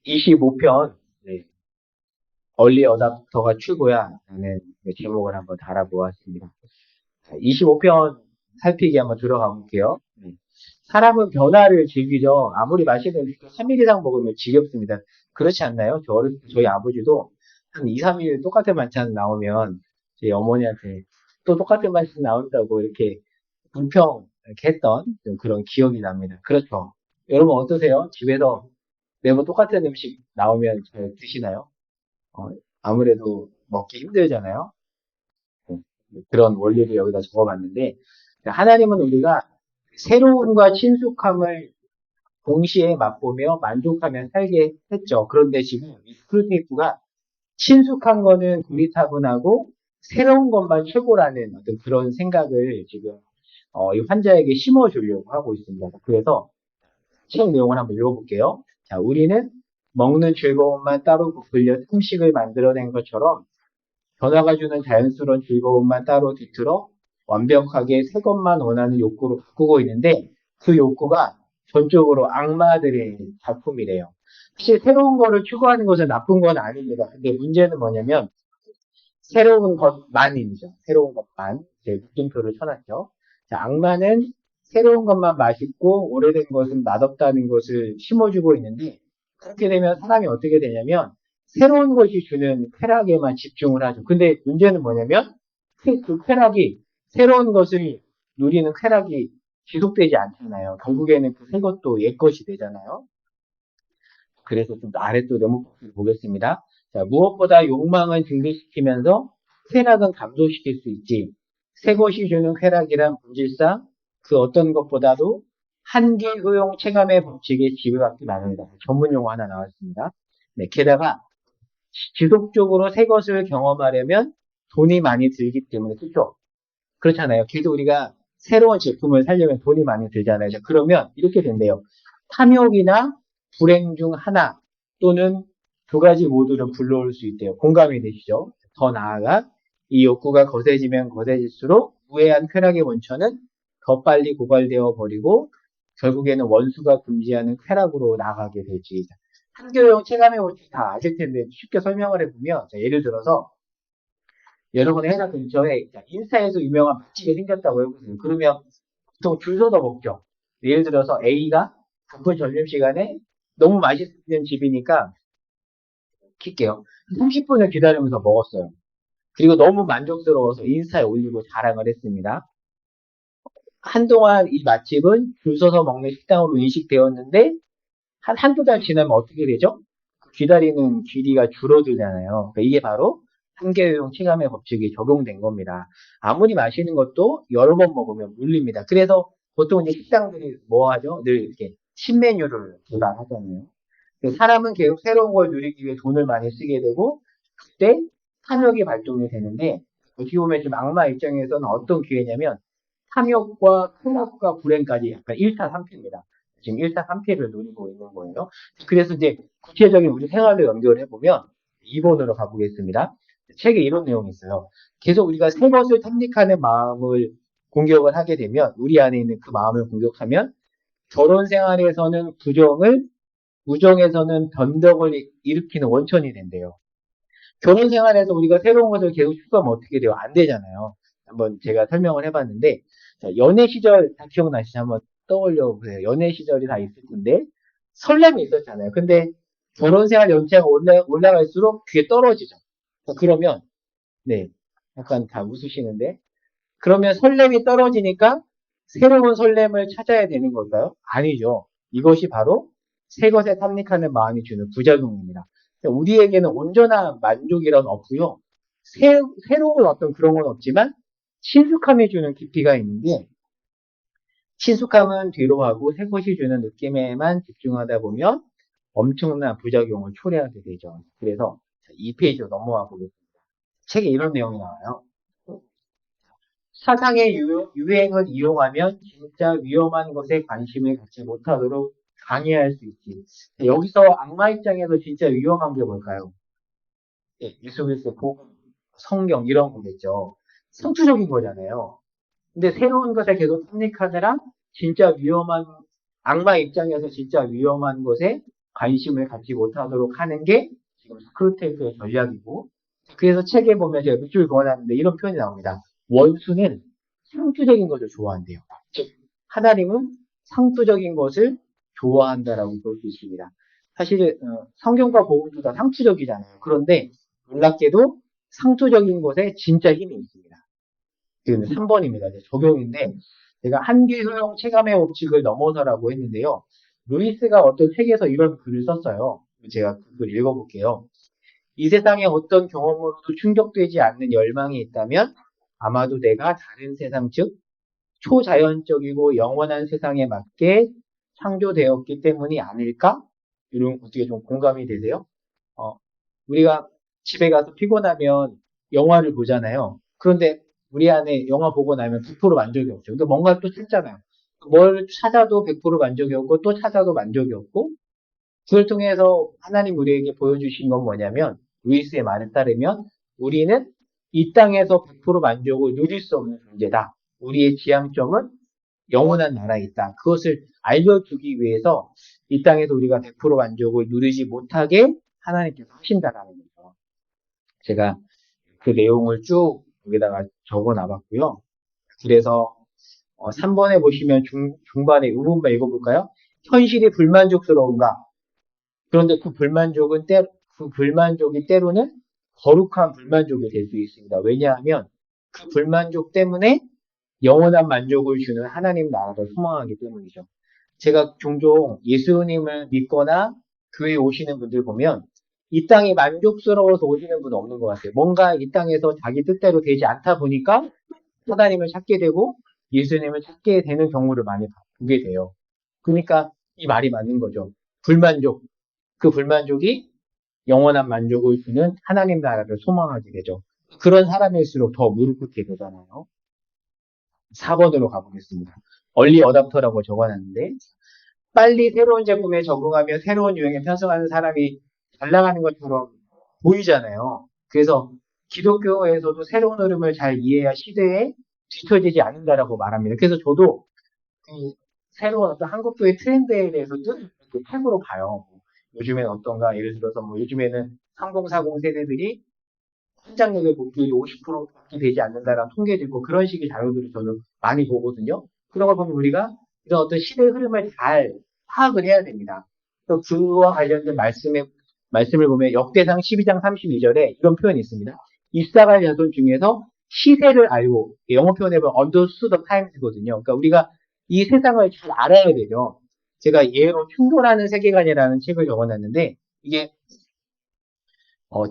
25편, 네. 얼리 어답터가 최고야 라는 제목을 한번 달아보았습니다. 25편 살피기 한번 들어가 볼게요. 네. 사람은 변화를 즐기죠. 아무리 맛있는 음식도 3일 이상 먹으면 지겹습니다. 그렇지 않나요? 저희 아버지도 한 2, 3일 똑같은 반찬 나오면 저희 어머니한테 또 똑같은 반찬 나온다고 이렇게 불평 이렇게 했던 좀 그런 기억이 납니다. 그렇죠. 여러분 어떠세요? 집에서 매번 똑같은 음식 나오면 잘 드시나요? 어, 아무래도 먹기 힘들잖아요. 네, 그런 원리를 여기다 적어봤는데, 하나님은 우리가 새로움과 친숙함을 동시에 맛보며 만족하며 살게 했죠. 그런데 지금 이 스크루테이프가 친숙한 거는 고리타분하고 새로운 것만 최고라는 어떤 그런 생각을 지금 이 환자에게 심어주려고 하고 있습니다. 그래서 책 내용을 한번 읽어볼게요. 자, 우리는 먹는 즐거움만 따로 부풀려 음식을 만들어낸 것처럼 변화가 주는 자연스러운 즐거움만 따로 뒤틀어 완벽하게 새 것만 원하는 욕구로 바꾸고 있는데 그 욕구가 전적으로 악마들의 작품이래요. 사실 새로운 거를 추구하는 것은 나쁜 건 아닙니다. 근데 문제는 뭐냐면 새로운 것만이죠. 새로운 것만. 이제 느낌표를 쳐놨죠. 자, 악마는 새로운 것만 맛있고 오래된 것은 맛없다는 것을 심어주고 있는데 그렇게 되면 사람이 어떻게 되냐면 새로운 것이 주는 쾌락에만 집중을 하죠. 근데 문제는 뭐냐면 그 쾌락이 새로운 것을 누리는 쾌락이 지속되지 않잖아요. 결국에는 그 새 것도 옛 것이 되잖아요. 그래서 좀 아래쪽 네모를 보겠습니다. 자, 무엇보다 욕망은 증대시키면서 쾌락은 감소시킬 수 있지. 새 것이 주는 쾌락이란 본질상 그 어떤 것보다도 한계 효용 체감의 법칙에 지배받기 마련이다. 전문 용어 하나 나왔습니다. 네, 게다가 지속적으로 새 것을 경험하려면 돈이 많이 들기 때문에 그렇죠? 그렇잖아요. 계속 우리가 새로운 제품을 사려면 돈이 많이 들잖아요. 자, 그러면 이렇게 된대요. 탐욕이나 불행 중 하나 또는 두 가지 모두를 불러올 수 있대요. 공감이 되시죠? 더 나아가 이 욕구가 거세지면 거세질수록 무해한 쾌락의 원천은 더 빨리 고갈되어 버리고 결국에는 원수가 금지하는 쾌락으로 나가게 되지. 한교용 체감의 원칙 다 아실 텐데 쉽게 설명을 해보면 자, 예를 들어서 여러분의 회사 근처에 인스타에서 유명한 맛집이 생겼다고 해보세요. 그러면 보통 줄 서서 먹죠. 예를 들어서 A가 바쁜 점심시간에 너무 맛있는 집이니까 킬게요. 30분을 기다리면서 먹었어요. 그리고 너무 만족스러워서 인스타에 올리고 자랑을 했습니다. 한동안 이 맛집은 줄 서서 먹는 식당으로 인식되었는데 한두 달 지나면 어떻게 되죠? 기다리는 길이가 줄어들잖아요. 그러니까 이게 바로 한계효용 체감의 법칙이 적용된 겁니다. 아무리 맛있는 것도 여러 번 먹으면 물립니다. 그래서 보통 이제 식당들이 뭐 하죠? 늘 이렇게 신메뉴를 개발하잖아요. 사람은 계속 새로운 걸 누리기 위해 돈을 많이 쓰게 되고 그때 탐욕이 발동이 되는데 어떻게 보면 좀 악마 입장에서는 어떤 기회냐면 탐욕과 쾌락과 불행까지 약간 1타 3피입니다. 지금 1타 3피를 누리고 있는 거예요. 그래서 이제 구체적인 우리 생활로 연결해 보면 2번으로 가보겠습니다. 책에 이런 내용이 있어요. 계속 우리가 새 것을 탐닉하는 마음을 공격을 하게 되면 우리 안에 있는 그 마음을 공격하면 결혼 생활에서는 부정을 우정에서는 변덕을 일으키는 원천이 된대요. 결혼 생활에서 우리가 새로운 것을 계속 추구하면 어떻게 돼요? 안 되잖아요. 한번 제가 설명을 해봤는데, 자, 연애 시절 다 기억나시죠? 한번 떠올려 보세요. 연애 시절이 다 있을 텐데, 설렘이 있었잖아요. 근데 결혼 생활 연차가 올라갈수록 그게 떨어지죠. 그러면, 네, 약간 다 웃으시는데, 그러면 설렘이 떨어지니까 새로운 설렘을 찾아야 되는 걸까요? 아니죠. 이것이 바로 새 것에 탐닉하는 마음이 주는 부작용입니다. 우리에게는 온전한 만족이란 없고요. 새로운 어떤 그런 건 없지만 친숙함이 주는 깊이가 있는데 친숙함은 뒤로 하고 새 것이 주는 느낌에만 집중하다 보면 엄청난 부작용을 초래하게 되죠. 그래서 2페이지로 넘어가 보겠습니다. 책에 이런 내용이 나와요. 사상의 유행을 이용하면 진짜 위험한 것에 관심을 갖지 못하도록 방해할 수 있지. 여기서 악마 입장에서 진짜 위험한 게 뭘까요? 예, 예수 그리스도 복음, 성경 이런 거겠죠. 선투적인 거잖아요. 근데 새로운 것에 계속 탐닉하느라 진짜 위험한 악마 입장에서 진짜 위험한 것에 관심을 갖지 못하도록 하는 게 지금 스크루테이프의 전략이고, 그래서 책에 보면 제가 밑줄 그어놨는데 이런 표현이 나옵니다. 원수는 상투적인 것을 좋아한대요. 즉, 하나님은 상투적인 것을 좋아한다라고 볼 수 있습니다. 사실 성경과 복음도 다 상투적이잖아요. 그런데 놀랍게도 상투적인 것에 진짜 힘이 있습니다. 지금 3번입니다. 적용인데 제가 한계 효용 체감의 법칙을 넘어서라고 했는데요. 루이스가 어떤 책에서 이런 글을 썼어요. 제가 그 글 읽어볼게요. 이 세상에 어떤 경험으로도 충족되지 않는 열망이 있다면 아마도 내가 다른 세상, 즉 초자연적이고 영원한 세상에 맞게 창조되었기 때문이 아닐까? 이런 어떻게 좀 공감이 되세요? 우리가 집에 가서 피곤하면 영화를 보잖아요. 그런데 우리 안에 영화 보고 나면 100% 만족이 없죠. 그러니까 뭔가 또 찾잖아요. 뭘 찾아도 100% 만족이 없고 또 찾아도 만족이 없고 그걸 통해서 하나님 우리에게 보여주신 건 뭐냐면 루이스의 말에 따르면 우리는 이 땅에서 100% 만족을 누릴 수 없는 존재다. 우리의 지향점은 영원한 나라에 있다. 그것을 알려주기 위해서 이 땅에서 우리가 100% 만족을 누리지 못하게 하나님께서 하신다라는 거죠. 제가 그 내용을 쭉 여기다가 적어 놔봤고요. 그래서 3번에 보시면 중반에 이 부분만 읽어볼까요? 현실이 불만족스러운가? 그런데 그 불만족이 때로는 거룩한 불만족이 될 수 있습니다. 왜냐하면 그 불만족 때문에 영원한 만족을 주는 하나님 나라를 소망하기 때문이죠. 제가 종종 예수님을 믿거나 교회에 오시는 분들 보면 이 땅이 만족스러워서 오시는 분은 없는 것 같아요. 뭔가 이 땅에서 자기 뜻대로 되지 않다 보니까 하나님을 찾게 되고 예수님을 찾게 되는 경우를 많이 보게 돼요. 그러니까 이 말이 맞는 거죠. 불만족, 그 불만족이 영원한 만족을 주는 하나님 나라를 소망하게 되죠. 그런 사람일수록 더 무릎 꿇게 되잖아요. 4번으로 가보겠습니다. 얼리 어답터라고 적어놨는데 빨리 새로운 제품에 적응하며 새로운 유행에 편승하는 사람이 잘 나가는 것처럼 보이잖아요. 그래서 기독교에서도 새로운 흐름을 잘 이해해야 시대에 뒤처지지 않는다라고 말합니다. 그래서 저도 그 새로운 어떤 한국교의 트렌드에 대해서 늘 책으로 봐요. 요즘에는 어떤가? 예를 들어서 요즘에는 3040 세대들이 현장력의 복귀율이 50%밖에 되지 않는다라는 통계도 있고 그런 식의 자료들을 저는 많이 보거든요. 그런 걸 보면 우리가 이런 어떤 시대의 흐름을 잘 파악을 해야 됩니다. 또 그와 관련된 말씀을 보면 역대상 12장 32절에 이런 표현이 있습니다. 이사갈 자손 중에서 시세를 알고 영어 표현에 보면 understood the times거든요. 그러니까 우리가 이 세상을 잘 알아야 되죠. 제가 예로 충돌하는 세계관이라는 책을 적어놨는데 이게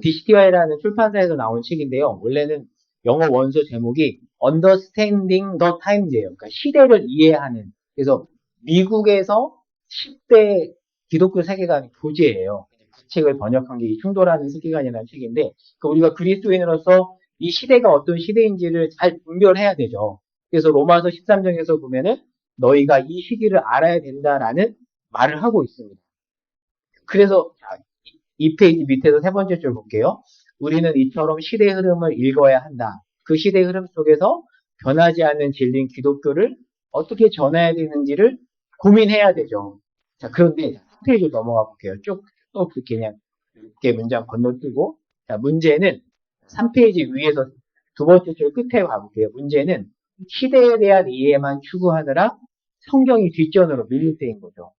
DCTY라는 출판사에서 나온 책인데요. 원래는 영어 원서 제목이 Understanding the Times예요. 그러니까 시대를 이해하는. 그래서 미국에서 10대 기독교 세계관 교재예요. 그 책을 번역한 게 이 충돌하는 세계관이라는 책인데 그러니까 우리가 그리스도인으로서 이 시대가 어떤 시대인지를 잘 분별해야 되죠. 그래서 로마서 13장에서 보면은 너희가 이 시기를 알아야 된다라는 말을 하고 있습니다. 그래서 이 페이지 밑에서 세 번째 줄 볼게요. 우리는 이처럼 시대의 흐름을 읽어야 한다. 그 시대의 흐름 속에서 변하지 않는 진리인 기독교를 어떻게 전해야 되는지를 고민해야 되죠. 자, 그런데 3페이지 넘어가 볼게요. 쭉 그냥 이렇게 문장 건너뛰고 자, 문제는 3페이지 위에서 두 번째 줄 끝에 가볼게요. 문제는 시대에 대한 이해만 추구하느라 성경이 뒷전으로 밀릴 때인 거죠.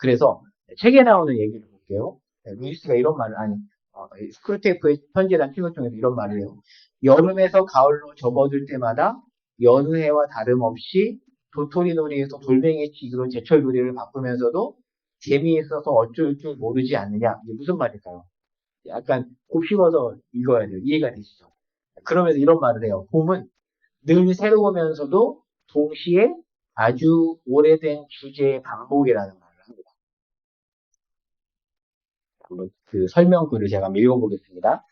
그래서 책에 나오는 얘기를 볼게요. 루이스가 이런 말을, 스크루테이프의 편지란 책을 통해서 이런 말을 해요. 여름에서 가을로 접어들 때마다 여느 해와 다름없이 도토리 놀이에서 돌멩이 치기로 제철 놀이를 바꾸면서도 재미있어서 어쩔 줄 모르지 않느냐. 이게 무슨 말일까요? 약간 곱씹어서 읽어야 돼요. 이해가 되시죠? 그러면서 이런 말을 해요. 봄은 늘 새로우면서도 동시에 아주 오래된 주제의 반복이라는 말을 합니다. 한번 그 설명글을 제가 한번 읽어보겠습니다.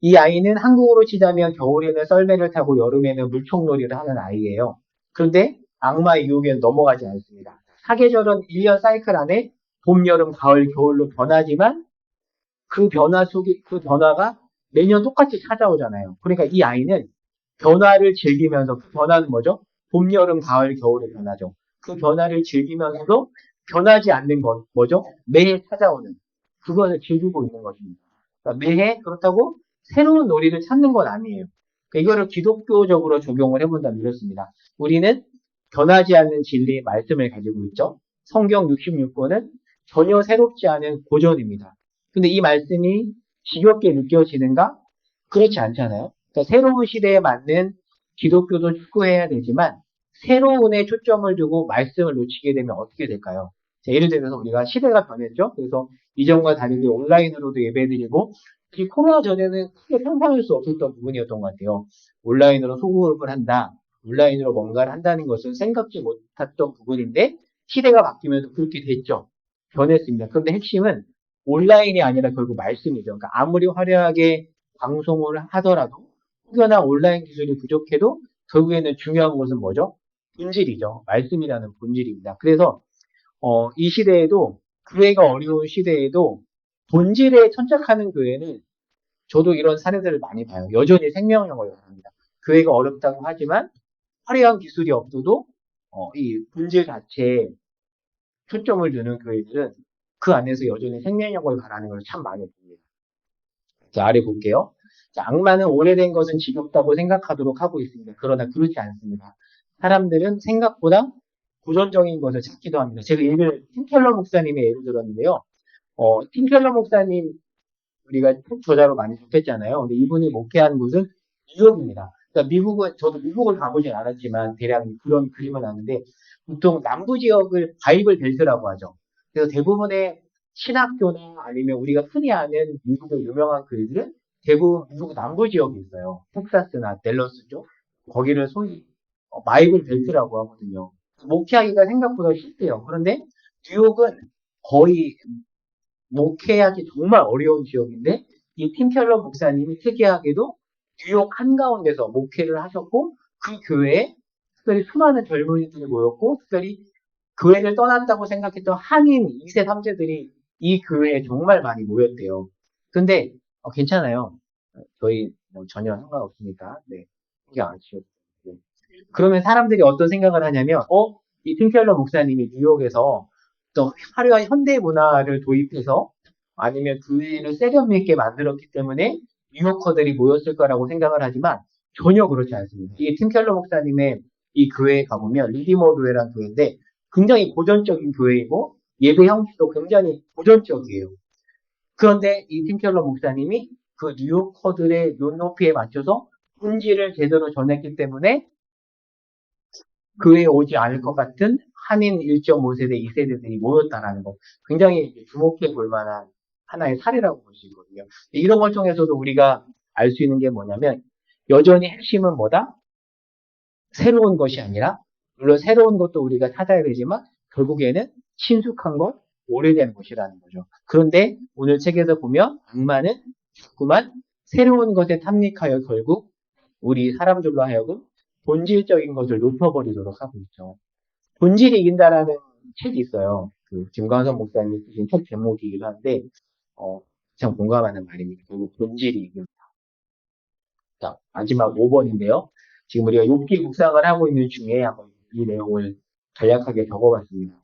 이 아이는 한국으로 치자면 겨울에는 썰매를 타고 여름에는 물총놀이를 하는 아이예요. 그런데 악마의 유혹에는 넘어가지 않습니다. 사계절은 1년 사이클 안에 봄, 여름, 가을, 겨울로 변하지만 그 변화가 매년 똑같이 찾아오잖아요. 그러니까 이 아이는 변화를 즐기면서 그 변화는 뭐죠? 봄, 여름, 가을, 겨울의 변화죠. 그 변화를 즐기면서도 변하지 않는 것, 뭐죠? 매해 찾아오는 그것을 즐기고 있는 것입니다. 그러니까 매해 그렇다고 새로운 놀이를 찾는 건 아니에요. 그러니까 이거를 기독교적으로 적용을 해본다면 이렇습니다. 우리는 변하지 않는 진리의 말씀을 가지고 있죠. 성경 66권은 전혀 새롭지 않은 고전입니다. 근데 이 말씀이 지겹게 느껴지는가? 그렇지 않잖아요. 그러니까 새로운 시대에 맞는 기독교도 추구해야 되지만 새로운에 초점을 두고 말씀을 놓치게 되면 어떻게 될까요? 자, 예를 들어서 우리가 시대가 변했죠. 그래서 이전과 다르게 온라인으로도 예배드리고 특히 코로나 전에는 크게 상상할 수 없었던 부분이었던 것 같아요. 온라인으로 소그룹을 한다. 온라인으로 뭔가를 한다는 것은 생각지 못했던 부분인데 시대가 바뀌면서 그렇게 됐죠. 변했습니다. 그런데 핵심은 온라인이 아니라 결국 말씀이죠. 그러니까 아무리 화려하게 방송을 하더라도 혹여나 온라인 기술이 부족해도 결국에는 중요한 것은 뭐죠? 본질이죠. 말씀이라는 본질입니다. 그래서 이 시대에도 교회가 어려운 시대에도 본질에 천착하는 교회는 저도 이런 사례들을 많이 봐요. 여전히 생명력을 합니다. 교회가 어렵다고 하지만 화려한 기술이 없어도 이 본질 자체에 초점을 두는 교회들은 그 안에서 여전히 생명력을 가라는 걸 참 많이 봅니다. 자, 아래 볼게요. 자, 악마는 오래된 것은 지겹다고 생각하도록 하고 있습니다. 그러나 그렇지 않습니다. 사람들은 생각보다 고전적인 것을 찾기도 합니다. 제가 팀켈러 목사님의 예를 들었는데요. 팀켈러 목사님 우리가 책 저자로 많이 접했잖아요. 근데 이분이 목회한 곳은 뉴욕입니다. 그러니까 저도 미국을 가보진 않았지만 대략 그런 그림은 아는데 보통 남부 지역을 바이블 벨트라고 하죠. 그래서 대부분의 신학교나 아니면 우리가 흔히 아는 미국의 유명한 교회들은 대부분 미국 남부 지역에 있어요. 텍사스나 댈러스 쪽. 거기를 소위 바이블 벨트라고 하거든요. 목회하기가 생각보다 쉽대요. 그런데 뉴욕은 거의 목회하기 정말 어려운 지역인데 이 팀켈러 목사님이 특이하게도 뉴욕 한가운데서 목회를 하셨고 그 교회에 특별히 수많은 젊은이들이 모였고 특별히 교회를 떠났다고 생각했던 한인 2세, 3세들이 이 교회에 정말 많이 모였대요. 근데 괜찮아요. 저희 전혀 상관없으니까 네, 신경 안 쓰셔도 돼요. 그러면 사람들이 어떤 생각을 하냐면 이 팀켈러 목사님이 뉴욕에서 또 화려한 현대 문화를 도입해서 아니면 교회를 세련미 있게 만들었기 때문에 뉴요커들이 모였을 거라고 생각을 하지만 전혀 그렇지 않습니다. 이 팀켈러 목사님의 이 교회에 가보면 리디머 교회라는 교회인데 굉장히 고전적인 교회이고 예배 형식도 굉장히 고전적이에요. 그런데 이 팀켈러 목사님이 그 뉴요커들의 눈높이에 맞춰서 본질을 제대로 전했기 때문에 교회에 오지 않을 것 같은 한인 1.5세대, 2세대들이 모였다라는 거 굉장히 주목해 볼 만한 하나의 사례라고 볼 수 있거든요. 이런 걸 통해서도 우리가 알 수 있는 게 뭐냐면 여전히 핵심은 뭐다? 새로운 것이 아니라 물론 새로운 것도 우리가 찾아야 되지만 결국에는 친숙한 것, 오래된 것이라는 거죠. 그런데 오늘 책에서 보면 악마는 자꾸만 새로운 것에 탐닉하여 결국 우리 사람들로 하여금 본질적인 것을 놓쳐버리도록 하고 있죠. 본질이 이긴다라는 책이 있어요. 그 김광선 목사님이 쓰신 책 제목이기도 한데 참 공감하는 말입니다. 결국 본질이 이깁니다. 자, 마지막 5번인데요. 지금 우리가 욥기 묵상을 하고 있는 중에 한번 이 내용을 간략하게 적어봤습니다.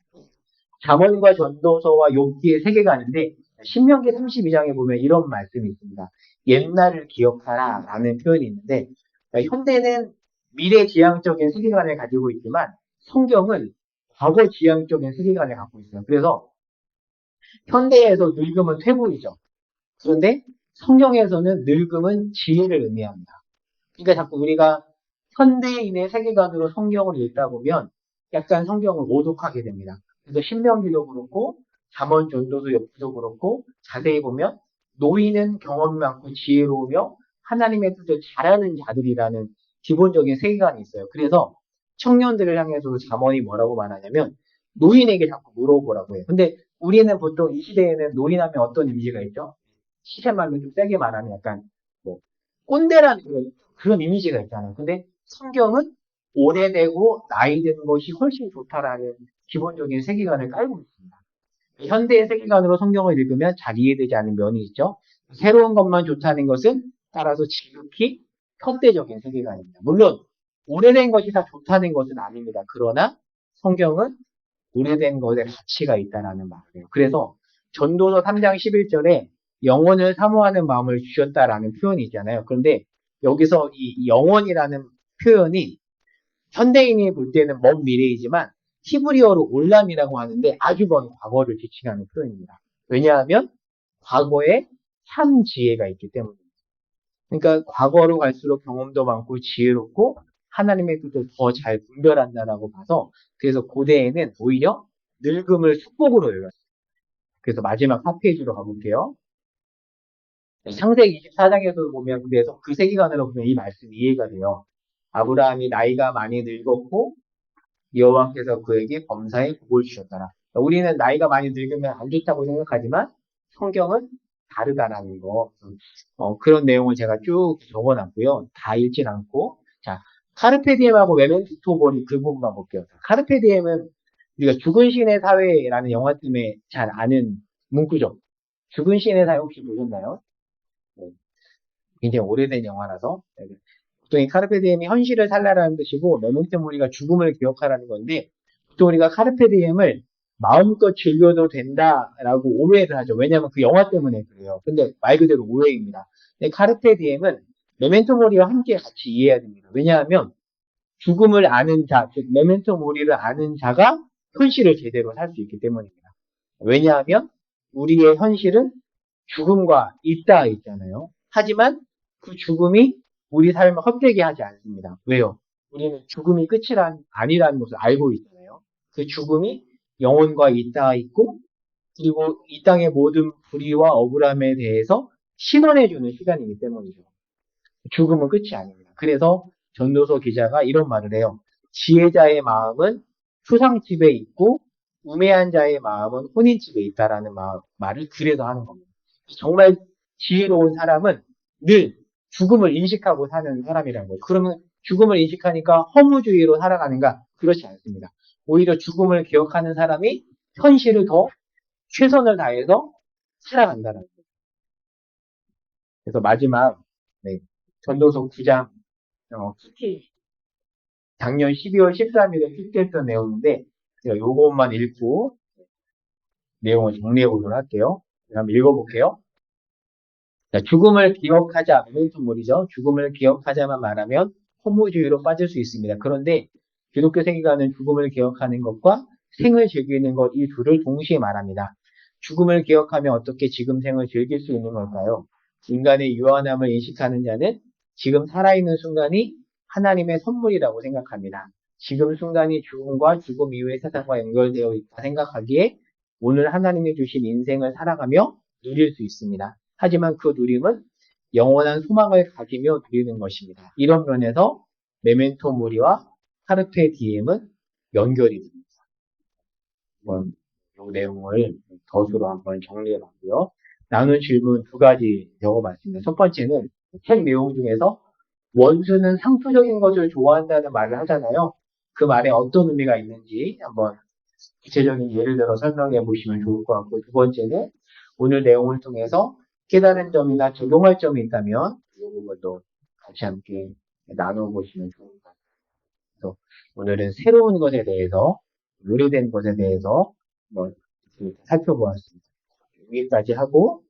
잠언과 전도서와 욥기의 세계관인데 신명기 32장에 보면 이런 말씀이 있습니다. 옛날을 기억하라 라는 표현이 있는데 현대는 미래지향적인 세계관을 가지고 있지만 성경은 과거지향적인 세계관을 갖고 있어요. 그래서 현대에서 늙음은 퇴보이죠. 그런데 성경에서는 늙음은 지혜를 의미합니다. 그러니까 자꾸 우리가 현대인의 세계관으로 성경을 읽다 보면 약간 성경을 오독하게 됩니다. 그래서 신명기도 그렇고 잠언 전도서 욥기도 그렇고 자세히 보면 노인은 경험이 많고 지혜로우며 하나님의 뜻을 잘하는 자들이라는 기본적인 세계관이 있어요. 그래서 청년들을 향해서도 잠언이 뭐라고 말하냐면 노인에게 자꾸 물어보라고 해요. 근데 우리는 보통 이 시대에는 노인하면 어떤 이미지가 있죠? 시세말로 좀 세게 말하면 약간 뭐 꼰대라는 그런 이미지가 있잖아요. 근데 성경은 오래되고 나이 든 것이 훨씬 좋다라는 기본적인 세계관을 깔고 있습니다. 현대의 세계관으로 성경을 읽으면 잘 이해되지 않는 면이 있죠. 새로운 것만 좋다는 것은 따라서 지극히 현대적인 세계관입니다. 물론 오래된 것이 다 좋다는 것은 아닙니다. 그러나 성경은 오래된 것에 가치가 있다라는 말이에요. 그래서 전도서 3장 11절에 영혼을 사모하는 마음을 주셨다라는 표현이 있잖아요. 그런데 여기서 이 영혼이라는 표현이 현대인이 볼 때는 먼 미래이지만 히브리어로 올람이라고 하는데 아주 먼 과거를 지칭하는 표현입니다. 왜냐하면 과거에 참 지혜가 있기 때문입니다. 그러니까 과거로 갈수록 경험도 많고 지혜롭고 하나님의 뜻을 더 잘 분별한다라고 봐서 그래서 고대에는 오히려 늙음을 축복으로 여겼어요. 그래서 마지막 4페이지로 가볼게요. 창세기 24장에서 보면 그래서 그 세계관으로 보면 이 말씀이 이해가 돼요. 아브라함이 나이가 많이 늙었고 여호와께서 그에게 범사에 복을 주셨더라. 우리는 나이가 많이 늙으면 안 좋다고 생각하지만 성경은 다르다라는 거. 그런 내용을 제가 쭉 적어놨고요. 다 읽진 않고. 자, 카르페디엠하고 메멘토 모리 그 부분만 볼게요. 카르페디엠은 우리가 죽은 신의 사회라는 영화 때문에 잘 아는 문구죠. 죽은 신의 사회 혹시 보셨나요? 네, 굉장히 오래된 영화라서. 네, 보통 이 카르페디엠이 현실을 살라라는 뜻이고 메멘토 모리가 죽음을 기억하라는 건데 보통 우리가 카르페디엠을 마음껏 즐겨도 된다라고 오해를 하죠. 왜냐하면 그 영화 때문에 그래요. 근데 말 그대로 오해입니다. 근데 카르페디엠은 메멘토 모리와 함께 같이 이해해야 됩니다. 왜냐하면 죽음을 아는 자, 즉 메멘토 모리를 아는 자가 현실을 제대로 살 수 있기 때문입니다. 왜냐하면 우리의 현실은 죽음과 있다 있잖아요. 하지만 그 죽음이 우리 삶을 헛되게 하지 않습니다. 왜요? 우리는 죽음이 아니라는 것을 알고 있잖아요. 그 죽음이 영혼과 있다 있고 그리고 이 땅의 모든 불의와 억울함에 대해서 신원해주는 시간이기 때문이죠. 죽음은 끝이 아닙니다. 그래서 전도서 기자가 이런 말을 해요. 지혜자의 마음은 추상집에 있고 우매한 자의 마음은 혼인집에 있다라는 말을 그래서 하는 겁니다. 정말 지혜로운 사람은 늘 죽음을 인식하고 사는 사람이라는 거예요. 그러면 죽음을 인식하니까 허무주의로 살아가는가? 그렇지 않습니다. 오히려 죽음을 기억하는 사람이 현실을 더 최선을 다해서 살아간다는 거예요. 그래서 마지막 네, 전도서 9장 특히 작년 12월 13일에 출제했던 내용인데 제가 요것만 읽고 내용을 정리해 보도록 할게요. 한번 읽어볼게요. 자, 죽음을 기억하자, 메멘토몰이죠. 죽음을 기억하자만 말하면 허무주의로 빠질 수 있습니다. 그런데 기독교 세계관은 죽음을 기억하는 것과 생을 즐기는 것 이 둘을 동시에 말합니다. 죽음을 기억하며 어떻게 지금 생을 즐길 수 있는 걸까요? 인간의 유한함을 인식하는 자는 지금 살아있는 순간이 하나님의 선물이라고 생각합니다. 지금 순간이 죽음과 죽음 이후의 세상과 연결되어 있다 생각하기에 오늘 하나님이 주신 인생을 살아가며 누릴 수 있습니다. 하지만 그 누림은 영원한 소망을 가지며 누리는 것입니다. 이런 면에서 메멘토 모리와 카르페 디엠은 연결이 됩니다. 한번 이 내용을 덧으로 한번 정리해 봤고요. 나눈 질문 두 가지 적어봤습니다. 첫 번째는 책 내용 중에서 원수는 상투적인 것을 좋아한다는 말을 하잖아요. 그 말에 어떤 의미가 있는지 한번 구체적인 예를 들어 설명해 보시면 좋을 것 같고, 두 번째는 오늘 내용을 통해서 깨달은 점이나 적용할 점이 있다면 이 부분도 같이 함께 나눠보시면 좋을 것 같아요. 그래서 오늘은 새로운 것에 대해서, 오래된 것에 대해서 한번 살펴보았습니다. 여기까지 하고